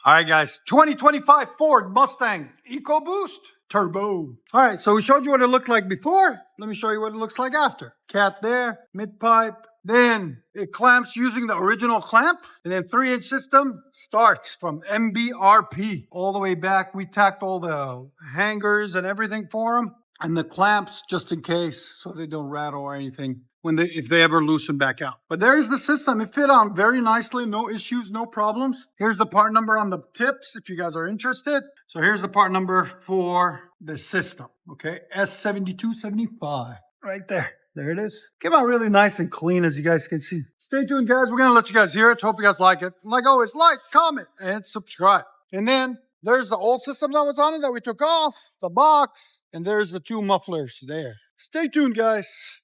All right, guys, 2025 Ford Mustang Ecoboost Turbo. All right, so we showed you what it looked like before. Let me show you what it looks like after. Cat there, mid-pipe. Then it clamps using the original clamp. And then 3-inch system starts from MBRP all the way back. We tacked all the hangers and everything for them. And the clamps just in case so they don't rattle or anything if they ever loosen back out. But there is the system. It fit on very nicely. No issues, no problems. Here's the part number on the tips if you guys are interested. So here's the part number for the system. Okay, S7275 right there. There it is. Came out really nice and clean, as you guys can see. Stay tuned, guys. We're going to let you guys hear it. Hope you guys like it. Like always, like, comment, and subscribe. And then there's the old system that was on it that we took off, the box, and there's the 2 mufflers there. Stay tuned, guys.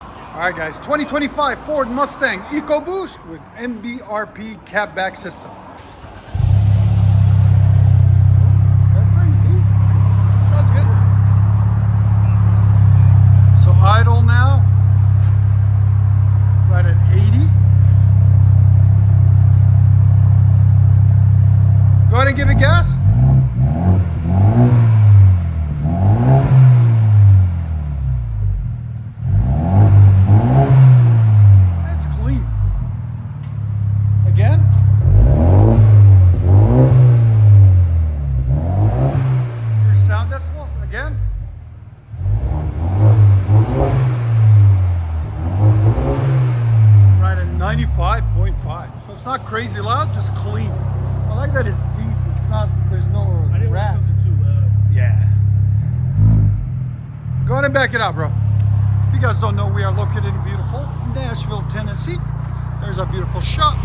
All right, guys. 2025 Ford Mustang Ecoboost with MBRP cab back system. That's pretty deep. Sounds good. So idle now, right at 80. Go ahead and give it gas. That's clean. Again. Your sound decibels. Again. Right at 95.5. So it's not crazy loud, just clean. I like that it's deep. It's not, there's no rasp. Yeah. Go ahead and back it out, bro. If you guys don't know, we are located in beautiful Nashville, Tennessee. There's a beautiful shop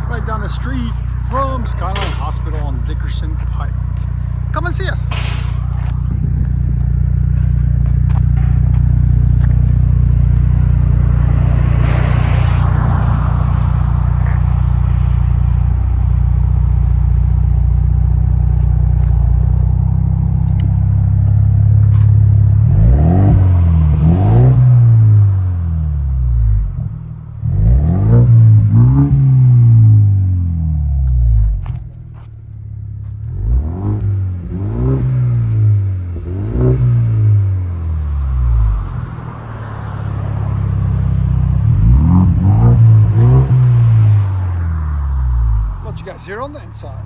right down the street from Skyline Hospital on Dickerson Pike. Come and see us. You guys hear on the inside.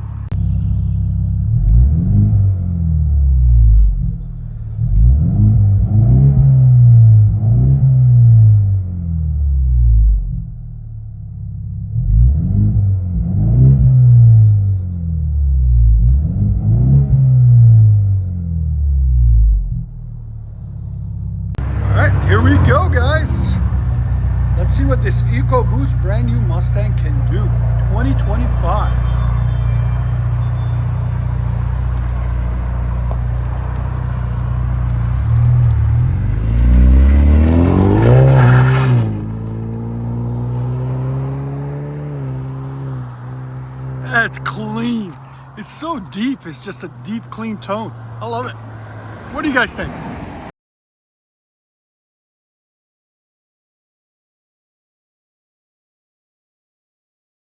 All right, here we go, guys. Let's see what this Ecoboost brand new Mustang can do. 2025. That's clean. It's so deep. It's just a deep, clean tone. I love it. What do you guys think?